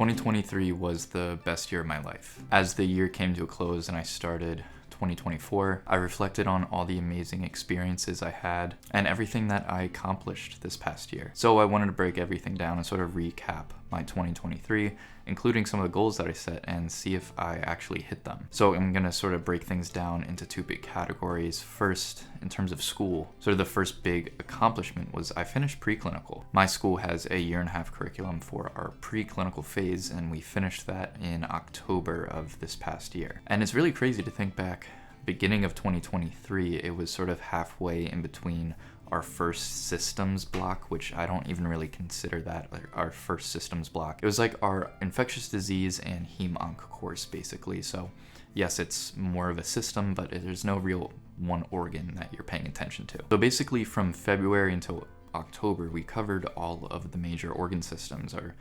2023 was the best year of my life. As the year came to a close and I started 2024, I reflected on all the amazing experiences I had and everything that I accomplished this past year. So I wanted to break everything down and sort of recap my 2023, including some of the goals that I set, and see if I actually hit them. So I'm going to sort of break things down into two big categories. First, in terms of school, sort of the first big accomplishment was I finished preclinical. My school has a 1.5-year curriculum for our preclinical phase, and we finished that in October of this past year. And it's really crazy to think back, beginning of 2023, it was sort of halfway in between our first systems block, which I don't even really consider that like our first systems block. It was like our infectious disease and heme-onc course, basically. So yes, it's more of a system, but there's no real one organ that you're paying attention to. So basically from February until October, we covered all of the major organ systems. Our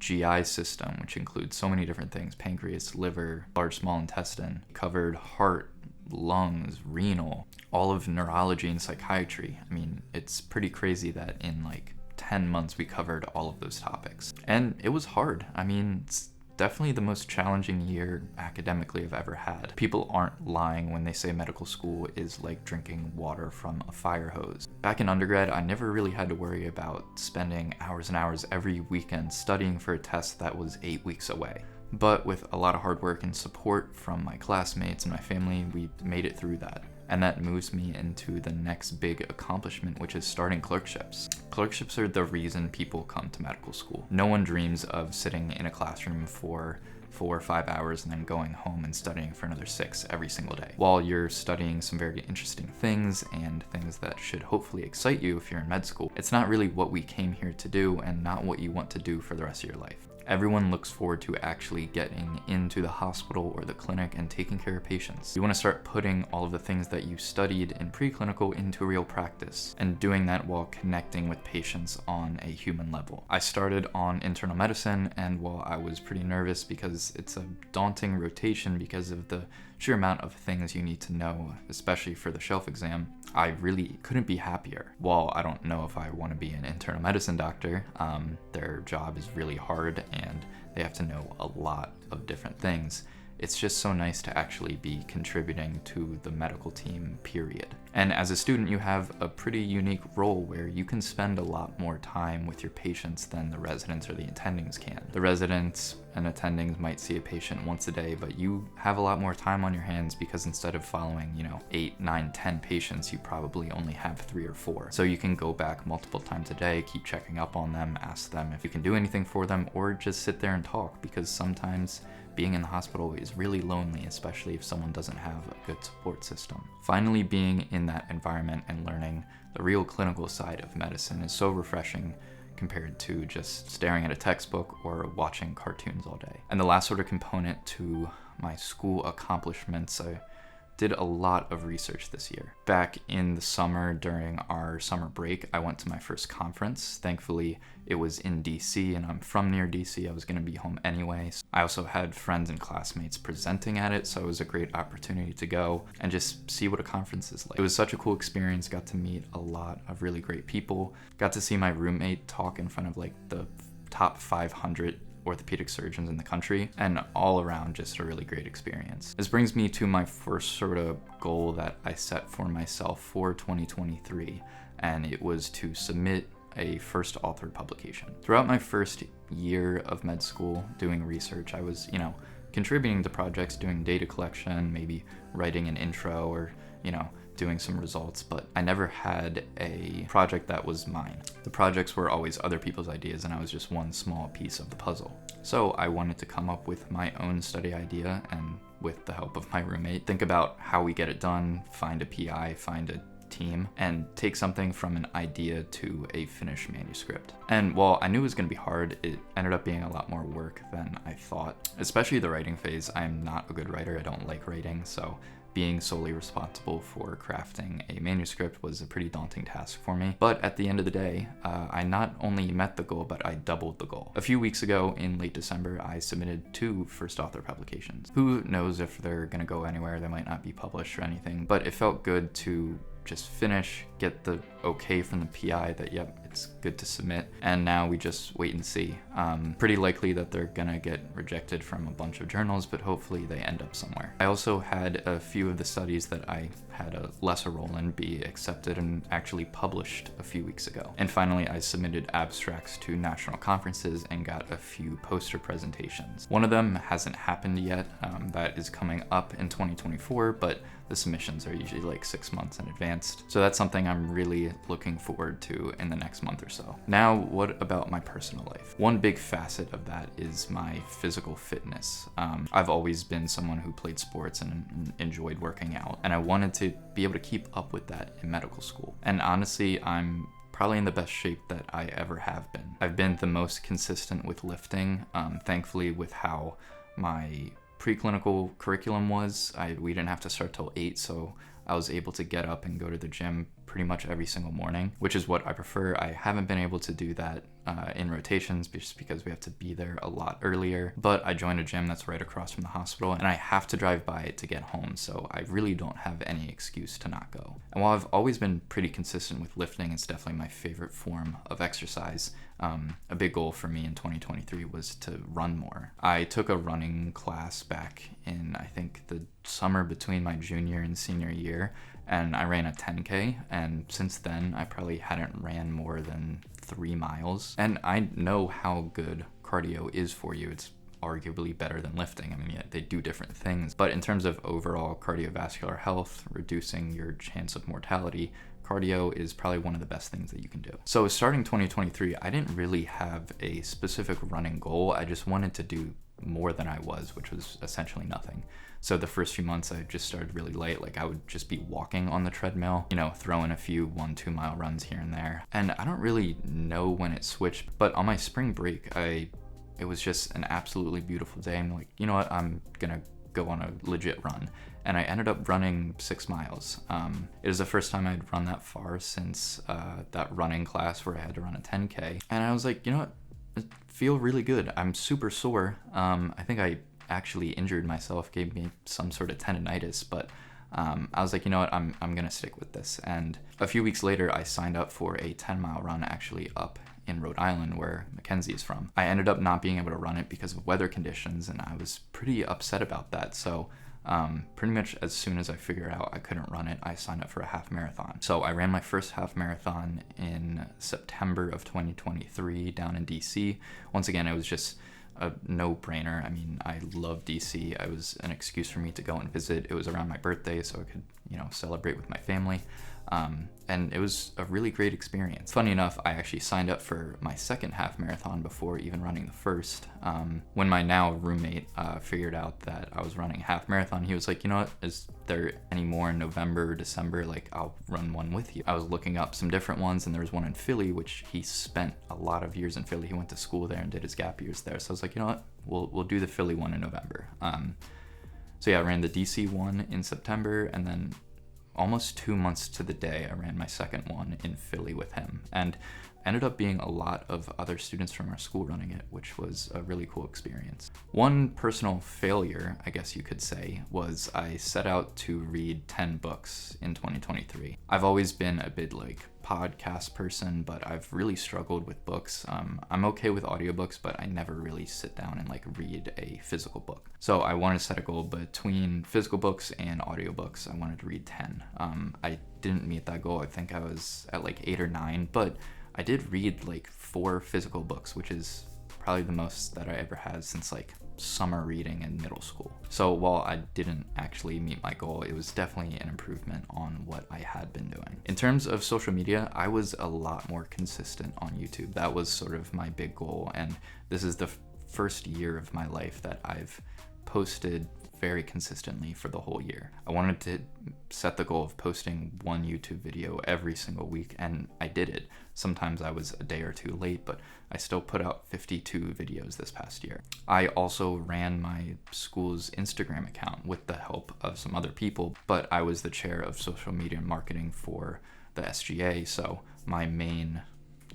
GI system, which includes so many different things: pancreas, liver, large small intestine, covered heart, lungs, renal, all of neurology and psychiatry. I mean, it's pretty crazy that in like 10 months we covered all of those topics. And it was hard. I mean, it's definitely the most challenging year academically I've ever had. People aren't lying when they say medical school is like drinking water from a fire hose. Back in undergrad, I never really had to worry about spending hours and hours every weekend studying for a test that was 8 weeks away. But with a lot of hard work and support from my classmates and my family, we made it through that. And that moves me into the next big accomplishment, which is starting clerkships. Clerkships are the reason people come to medical school. No one dreams of sitting in a classroom for 4 or 5 hours and then going home and studying for another 6 every single day. While you're studying some very interesting things and things that should hopefully excite you if you're in med school, it's not really what we came here to do and not what you want to do for the rest of your life. Everyone looks forward to actually getting into the hospital or the clinic and taking care of patients. You want to start putting all of the things that you studied in preclinical into real practice, and doing that while connecting with patients on a human level. I started on internal medicine, and while I was pretty nervous because it's a daunting rotation because of the sheer amount of things you need to know, especially for the shelf exam, I really couldn't be happier. While I don't know if I want to be an internal medicine doctor, their job is really hard and they have to know a lot of different things. It's just so nice to actually be contributing to the medical team, period. And as a student, you have a pretty unique role where you can spend a lot more time with your patients than the residents or the attendings can. The residents and attendings might see a patient once a day, but you have a lot more time on your hands because instead of following, 8, 9, 10 patients, you probably only have 3 or 4. So you can go back multiple times a day, keep checking up on them, ask them if you can do anything for them, or just sit there and talk, because sometimes being in the hospital is really lonely, especially if someone doesn't have a good support system. Finally, being in that environment and learning the real clinical side of medicine is so refreshing compared to just staring at a textbook or watching cartoons all day. And the last sort of component to my school accomplishments, I did a lot of research this year. Back in the summer, during our summer break, I went to my first conference. Thankfully, it was in DC, and I'm from near DC. I was going to be home anyway. I also had friends and classmates presenting at it, so it was a great opportunity to go and just see what a conference is like. It was such a cool experience. Got to meet a lot of really great people. Got to see my roommate talk in front of like the top 500 orthopedic surgeons in the country, and all around just a really great experience. This brings me to my first sort of goal that I set for myself for 2023, and it was to submit a first authored publication. Throughout my first year of med school doing research, I was, contributing to projects, doing data collection, maybe writing an intro or, doing some results, but I never had a project that was mine. The projects were always other people's ideas, and I was just one small piece of the puzzle. So I wanted to come up with my own study idea, and with the help of my roommate, think about how we get it done, find a PI, find a team, and take something from an idea to a finished manuscript. And while I knew it was going to be hard, it ended up being a lot more work than I thought. Especially the writing phase. I'm not a good writer, I don't like writing, so being solely responsible for crafting a manuscript was a pretty daunting task for me. But at the end of the day, I not only met the goal, but I doubled the goal. A few weeks ago, in late December, I submitted 2 first author publications. Who knows if they're gonna go anywhere, they might not be published or anything, but it felt good to just finish, get the okay from the PI that, yep, it's good to submit, and now we just wait and see. Pretty likely that they're gonna get rejected from a bunch of journals, but hopefully they end up somewhere. I also had a few of the studies that I had a lesser role in be accepted and actually published a few weeks ago. And finally, I submitted abstracts to national conferences and got a few poster presentations. One of them hasn't happened yet, that is coming up in 2024, but the submissions are usually like 6 months in advance. So that's something I'm really looking forward to in the next month or so. Now, what about my personal life? One big facet of that is my physical fitness. I've always been someone who played sports and enjoyed working out, and I wanted to be able to keep up with that in medical school. And honestly, I'm probably in the best shape that I ever have been. I've been the most consistent with lifting, thankfully with how my preclinical curriculum was. We didn't have to start till 8, so I was able to get up and go to the gym pretty much every single morning, which is what I prefer. I haven't been able to do that in rotations just because we have to be there a lot earlier, but I joined a gym that's right across from the hospital, and I have to drive by it to get home, so I really don't have any excuse to not go. And while I've always been pretty consistent with lifting, it's definitely my favorite form of exercise. A big goal for me in 2023 was to run more. I took a running class back in, I think, the summer between my junior and senior year, and I ran a 10K, and since then I probably hadn't ran more than 3 miles. And I know how good cardio is for you. It's arguably better than lifting. I mean, yeah, they do different things, but in terms of overall cardiovascular health, reducing your chance of mortality, cardio is probably one of the best things that you can do. So starting 2023, I didn't really have a specific running goal. I just wanted to do more than I was, which was essentially nothing. So the first few months I just started really light. Like I would just be walking on the treadmill, throwing a few 1-2 mile runs here and there. And I don't really know when it switched, but on my spring break, it was just an absolutely beautiful day. I'm like, you know what, I'm gonna go on a legit run. And I ended up running 6 miles. It was the first time I'd run that far since that running class where I had to run a 10K. And I was like, you know what, I feel really good. I'm super sore. I think I actually injured myself, gave me some sort of tendonitis, but I was like, you know what, I'm gonna stick with this. And a few weeks later, I signed up for a 10-mile run actually up in Rhode Island, where Mackenzie is from. I ended up not being able to run it because of weather conditions, and I was pretty upset about that. So pretty much as soon as I figured out I couldn't run it, I signed up for a half marathon. So I ran my first half marathon in September of 2023 down in DC. Once again, it was just a no-brainer. I mean, I love DC. It was an excuse for me to go and visit. It was around my birthday, so I could, celebrate with my family. And it was a really great experience. Funny enough, I actually signed up for my second half marathon before even running the first. When my now roommate figured out that I was running a half marathon, he was like, you know what, is there any more in November or December? Like, I'll run one with you. I was looking up some different ones, and there was one in Philly, which he spent a lot of years in Philly. He went to school there and did his gap years there. So I was like, you know what, we'll do the Philly one in November. So yeah, I ran the DC one in September, and then almost 2 months to the day, I ran my second one in Philly with him, and ended up being a lot of other students from our school running it, which was a really cool experience. One personal failure, I guess you could say, was I set out to read 10 books in 2023. I've always been a bit podcast person, but I've really struggled with books. I'm okay with audiobooks, but I never really sit down and read a physical book. So I wanted to set a goal between physical books and audiobooks. I wanted to read 10. I didn't meet that goal. I think I was at 8 or 9, but I did read 4 physical books, which is probably the most that I ever had since summer reading in middle school. So while I didn't actually meet my goal, it was definitely an improvement on what I had been doing. In terms of social media, I was a lot more consistent on YouTube. That was sort of my big goal, and this is the first year of my life that I've posted very consistently for the whole year. I wanted to set the goal of posting one YouTube video every single week, and I did it. Sometimes I was a day or two late, but I still put out 52 videos this past year. I also ran my school's Instagram account with the help of some other people, but I was the chair of social media marketing for the SGA, so my main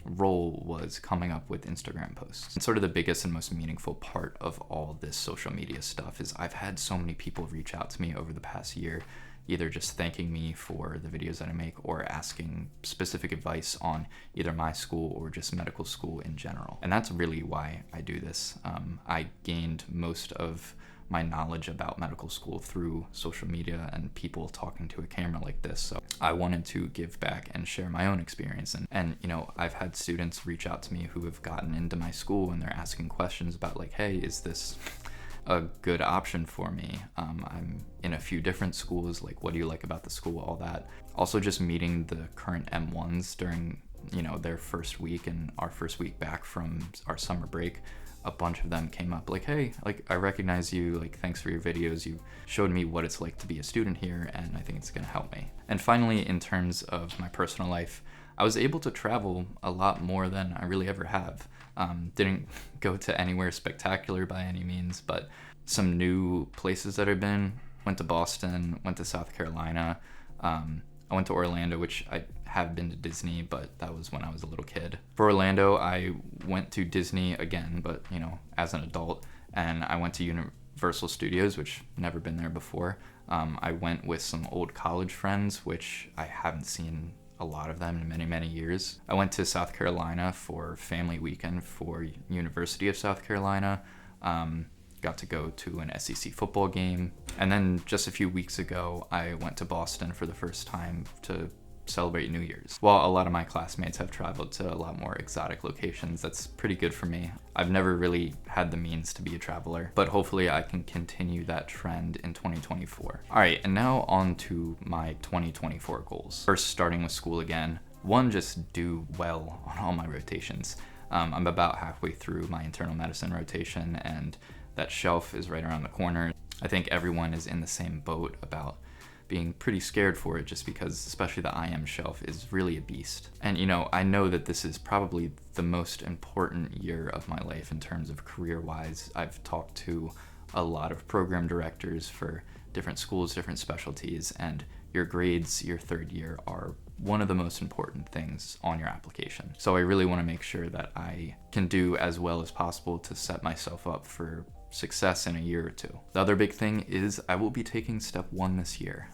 role was coming up with Instagram posts. And sort of the biggest and most meaningful part of all this social media stuff is I've had so many people reach out to me over the past year, either just thanking me for the videos that I make or asking specific advice on either my school or just medical school in general. And that's really why I do this. I gained most of my knowledge about medical school through social media and people talking to a camera like this. So I wanted to give back and share my own experience. And you know, I've had students reach out to me who have gotten into my school and they're asking questions about like, hey, is this a good option for me? I'm in a few different schools, like what do you like about the school, all that. Also just meeting the current M1s during, you know, their first week and our first week back from our summer break. A bunch of them came up like, hey, like I recognize you, like thanks for your videos, you showed me what it's like to be a student here, and I think it's gonna help me. And finally, in terms of my personal life, I was able to travel a lot more than I really ever have. Didn't go to anywhere spectacular by any means, but some new places that I've been. Went to Boston, went to South Carolina, I went to Orlando, which I have been to Disney, but that was when I was a little kid. For Orlando, I went to Disney again, but you know, as an adult, and I went to Universal Studios, which never been there before. I went with some old college friends, which I haven't seen a lot of them in many, many years. I went to South Carolina for family weekend for University of South Carolina. Got to go to an SEC football game. And then just a few weeks ago, I went to Boston for the first time to celebrate New Year's. While a lot of my classmates have traveled to a lot more exotic locations, that's pretty good for me. I've never really had the means to be a traveler, but hopefully I can continue that trend in 2024. All right, and now on to my 2024 goals. First, starting with school again. One, just do well on all my rotations. I'm about halfway through my internal medicine rotation, and that shelf is right around the corner. I think everyone is in the same boat about being pretty scared for it, just because especially the IM shelf is really a beast. And you know, I know that this is probably the most important year of my life in terms of career-wise. I've talked to a lot of program directors for different schools, different specialties, and your grades your third year are one of the most important things on your application. So I really want to make sure that I can do as well as possible to set myself up for success in a year or two. The other big thing is I will be taking step 1 this year.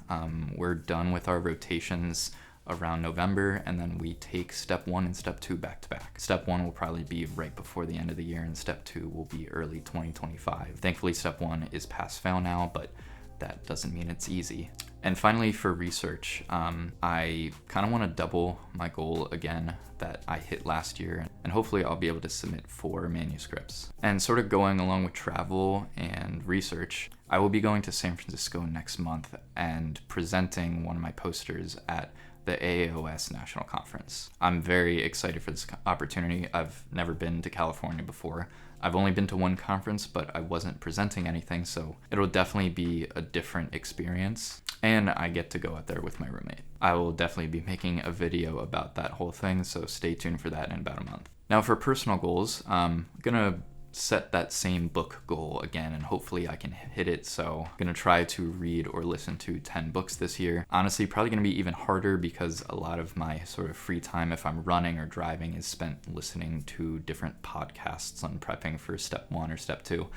We're done with our rotations around November, and then we take step 1 and step 2 back to back. Step 1 will probably be right before the end of the year, and step 2 will be early 2025. Thankfully, step 1 is pass fail now, but that doesn't mean it's easy. And finally, for research, I kind of want to double my goal again that I hit last year, and hopefully I'll be able to submit 4 manuscripts. And sort of going along with travel and research, I will be going to San Francisco next month and presenting one of my posters at the AAOS National Conference. I'm very excited for this opportunity. I've never been to California before. I've only been to one conference, but I wasn't presenting anything, so it'll definitely be a different experience. And I get to go out there with my roommate. I will definitely be making a video about that whole thing, so stay tuned for that in about a month. Now for personal goals, I'm gonna set that same book goal again, and hopefully I can hit it. So I'm gonna try to read or listen to 10 books this year. Honestly, probably gonna be even harder because a lot of my sort of free time, if I'm running or driving, is spent listening to different podcasts on prepping for step 1 or step 2.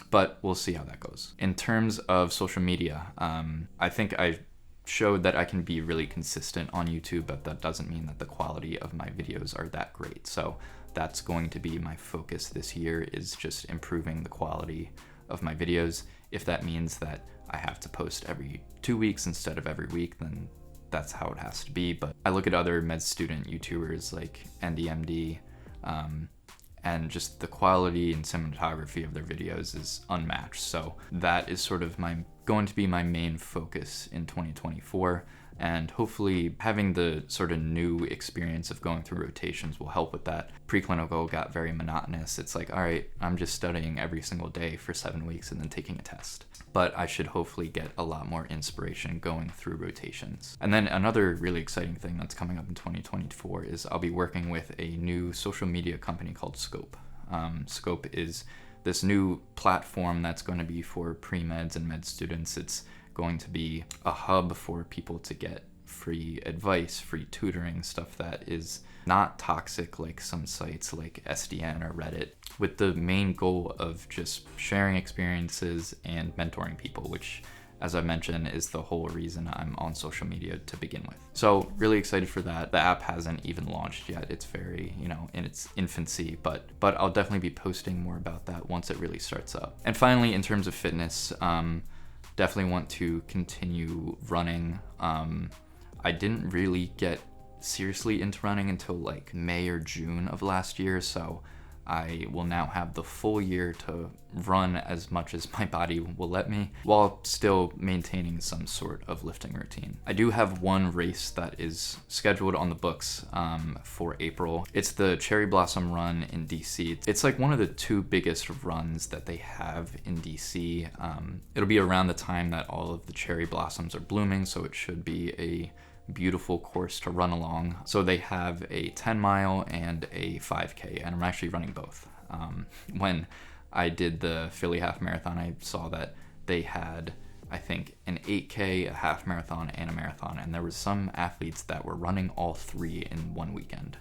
But we'll see how that goes. In terms of social media, I think I showed that I can be really consistent on YouTube, but that doesn't mean that the quality of my videos are that great. So that's going to be my focus this year, is just improving the quality of my videos. If that means that I have to post every 2 weeks instead of every week, then that's how it has to be. But I look at other med student YouTubers like NDMD, and just the quality and cinematography of their videos is unmatched. So that is sort of going to be my main focus in 2024. And hopefully having the sort of new experience of going through rotations will help with that. Preclinical got very monotonous. It's like, all right, I'm just studying every single day for 7 weeks and then taking a test. But I should hopefully get a lot more inspiration going through rotations. And then another really exciting thing that's coming up in 2024 is I'll be working with a new social media company called Scope. Scope is this new platform that's going to be for pre-meds and med students. It's going to be a hub for people to get free advice, free tutoring, stuff that is not toxic like some sites like SDN or Reddit, with the main goal of just sharing experiences and mentoring people, which, as I mentioned, is the whole reason I'm on social media to begin with. So really excited for that. The app hasn't even launched yet. It's very, in its infancy, but I'll definitely be posting more about that once it really starts up. And finally, in terms of fitness, definitely want to continue running. I didn't really get seriously into running until like May or June of last year, so I will now have the full year to run as much as my body will let me, while still maintaining some sort of lifting routine. I do have one race that is scheduled on the books for April. It's the Cherry Blossom Run in DC. It's like one of the two biggest runs that they have in DC. It'll be around the time that all of the cherry blossoms are blooming, so it should be a beautiful course to run along. So they have a 10 mile and a 5K, and I'm actually running both. When I did the Philly half marathon, I saw that they had, I think, an 8K, a half marathon, and a marathon, and there was some athletes that were running all three in one weekend,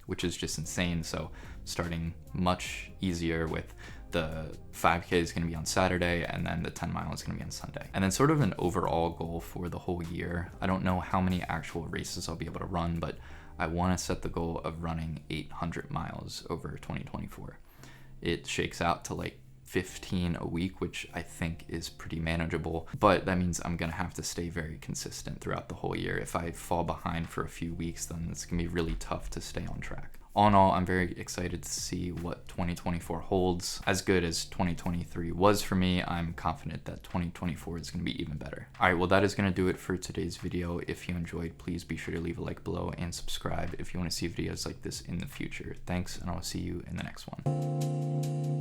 which is just insane. So starting much easier with the 5K is going to be on Saturday, and then the 10 mile is going to be on Sunday. And then sort of an overall goal for the whole year. I don't know how many actual races I'll be able to run, but I want to set the goal of running 800 miles over 2024. It shakes out to like 15 a week, which I think is pretty manageable, but that means I'm going to have to stay very consistent throughout the whole year. If I fall behind for a few weeks, then it's going to be really tough to stay on track. All in all, I'm very excited to see what 2024 holds. As good as 2023 was for me, I'm confident that 2024 is going to be even better. All right, well, that is going to do it for today's video. If you enjoyed, please be sure to leave a like below and subscribe if you want to see videos like this in the future. Thanks, and I'll see you in the next one.